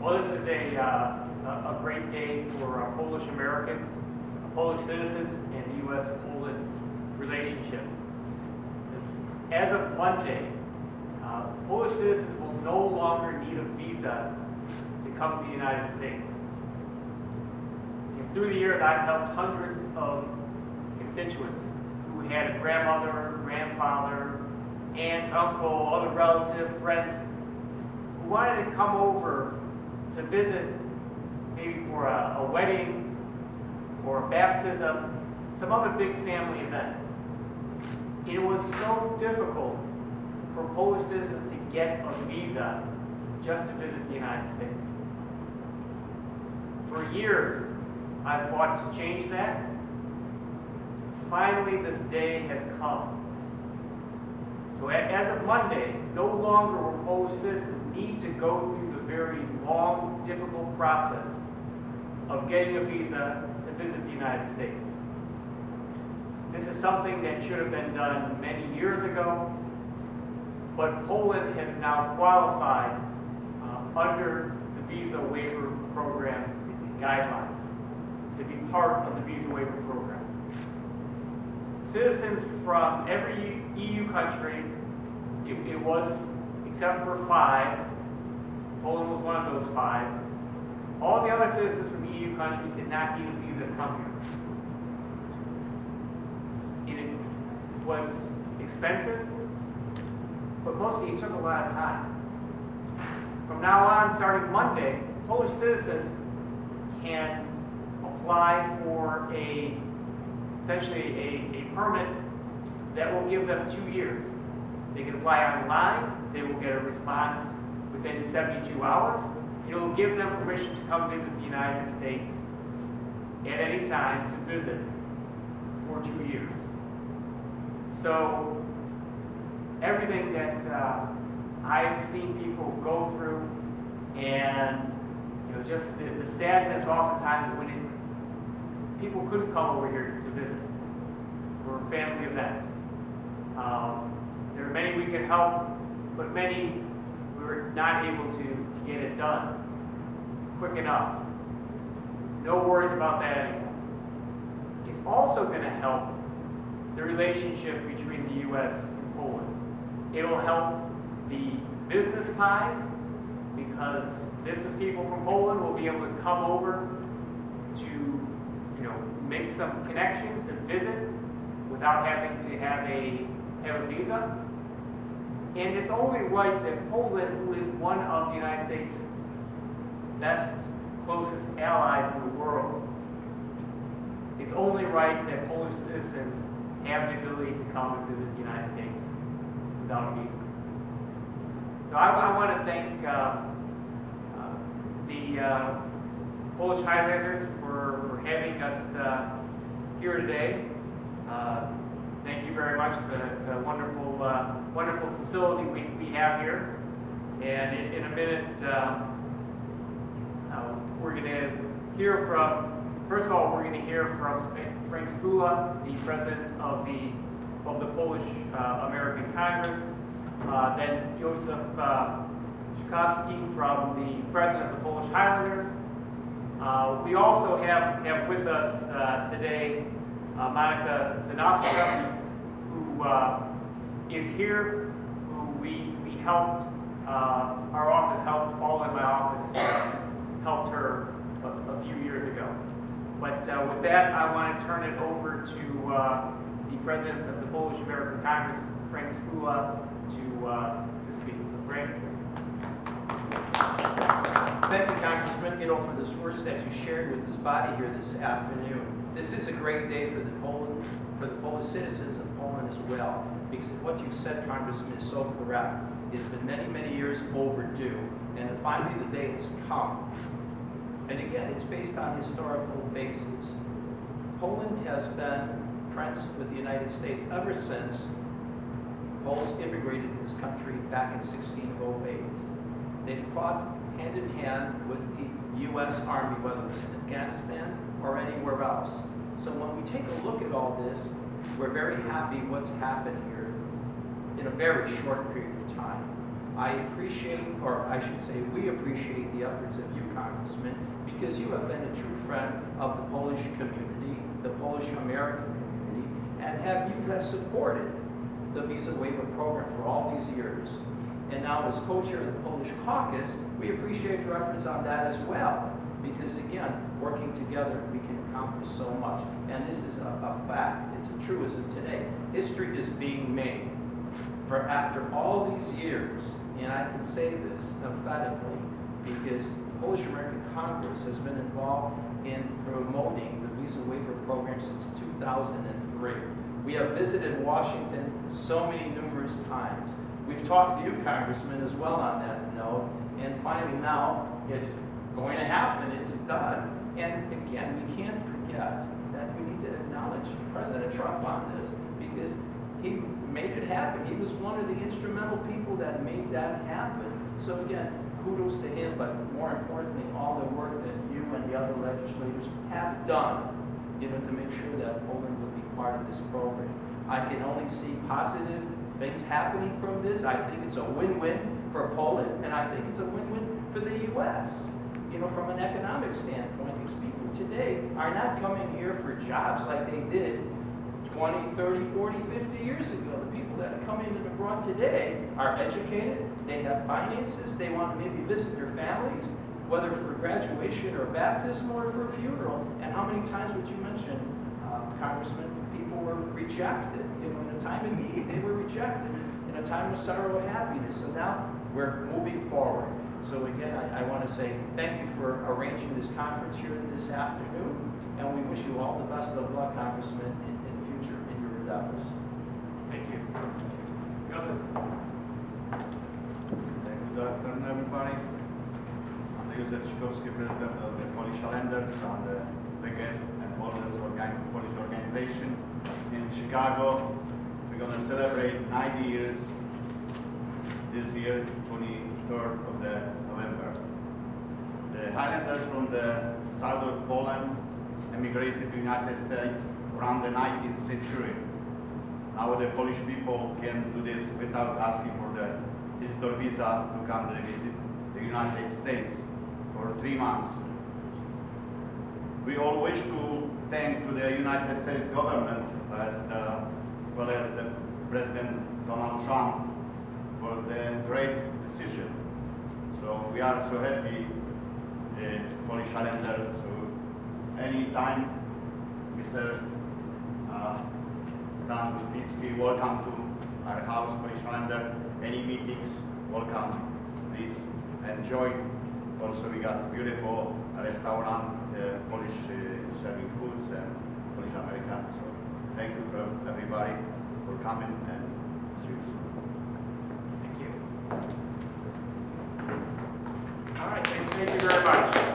Well, this is a great day for Polish Americans, Polish citizens, and the U.S.-Poland relationship. As of Monday, Polish citizens will no longer need a visa to come to the United States. And through the years, I've helped hundreds of constituents who had a grandmother, grandfather, aunt, uncle, other relative, friends who wanted to come over to visit, maybe for a wedding or a baptism, some other big family event. It was so difficult for Polish citizens to get a visa just to visit the United States. For years, I've fought to change that. Finally, this day has come. So as of Monday, no longer will Polish citizens need to go through the very long, difficult process of getting a visa to visit the United States. This is something that should have been done many years ago, but Poland has now qualified under the Visa Waiver Program guidelines to be part of the Visa Waiver Program. Citizens from every EU country, it was, except for 5, Poland was one of those 5, all the other citizens from EU countries did not need a visa to come here. And it was expensive, but mostly it took a lot of time. From now on, starting Monday, Polish citizens can apply for essentially a permit that will give them 2 years. They can apply online, they will get a response within 72 hours. It will give them permission to come visit the United States at any time to visit for 2 years. So everything that I've seen people go through, and just the sadness oftentimes when people couldn't come over here to visit for family events. There are many we could help, but many we were not able to get it done quick enough. No worries about that anymore. It's also going to help the relationship between the U.S. and Poland. It will help the business ties, because business people from Poland will be able to come over to make some connections to visit without having to have a visa. And it's only right that Poland, who is one of the United States' best, closest allies in the world, it's only right that Polish citizens have the ability to come and visit the United States without a visa. So I want to thank the Polish Highlanders for having us here today. Thank you very much. It's a wonderful, wonderful facility we have here. And in a minute, we're going to hear from, first of all, we're going to hear from Frank Spula, the president of the Polish American Congress. Then Josef Czukowski, from the president of the Polish Highlanders. We also have with us today Monica Zanowska, who is here, who we helped, our office helped, Paul in my office helped her a few years ago. But with that, I want to turn it over to the president of the Polish American Congress, Frank Spula, to speak. So Frank. Thank you, Congressman, for this words that you shared with this body here this afternoon. This is a great day for the Polish citizens of Poland as well, because what you said, Congressman, is so correct. It's been many, many years overdue, and finally the day has come. And again, it's based on historical basis. Poland has been friends with the United States ever since Poles immigrated to this country back in 1608. They've fought hand in hand with the U.S. Army, whether it's in Afghanistan or anywhere else. So when we take a look at all this, we're very happy what's happened here in a very short period of time. I appreciate, or I should say, we appreciate the efforts of you, Congressman, because you have been a true friend of the Polish community, the Polish-American community, and you have supported the Visa Waiver Program for all these years. And now as co-chair of the Polish caucus, we appreciate your efforts on that as well. Because again, working together, we can accomplish so much. And this is a fact, it's a truism today. History is being made. For after all these years, and I can say this emphatically, because the Polish American Congress has been involved in promoting the Visa Waiver Program since 2003. We have visited Washington so many numerous times. We've talked to you, Congressman, as well on that note, and finally now it's going to happen, it's done. And again, we can't forget that we need to acknowledge President Trump on this, because he made it happen. He was one of the instrumental people that made that happen. So again, kudos to him, but more importantly, all the work that you and the other legislators have done, to make sure that Poland will be part of this program. I can only see positive things happening from this. I think it's a win-win for Poland, and I think it's a win-win for the U.S. From an economic standpoint, because people today are not coming here for jobs like they did 20, 30, 40, 50 years ago. The people that are coming in abroad today are educated, they have finances, they want to maybe visit their families, whether for graduation or baptism or for a funeral. And how many times would you mention, Congressman, people were rejected? In a time of need, they were rejected. In a time of sorrow and happiness. So now we're moving forward. So again, I want to say thank you for arranging this conference here this afternoon, and we wish you all the best of luck, Congressman, in future in your endeavors. Thank you. Joseph? Good afternoon, everybody. I'm Józef Czikowski, president of the Polish Islanders, and the biggest and oldest Polish organization in Chicago. We're going to celebrate 90 years this year, 23rd of November. The Highlanders from the south of Poland emigrated to the United States around the 19th century. Now the Polish people can do this without asking for the visitor visa to come to visit the United States for 3 months. We all wish to thank to the United States government as well as the President Donald Trump for the great decision. So we are so happy, the Polish Islanders. So anytime, Mr. Dan Lipinski, welcome to our house, Polish Islander. Any meetings, welcome. Please enjoy. Also, we got beautiful restaurant, Polish serving foods and Polish American. So thank you for everybody for coming, and see you soon. Thank you. All right, thank you very much.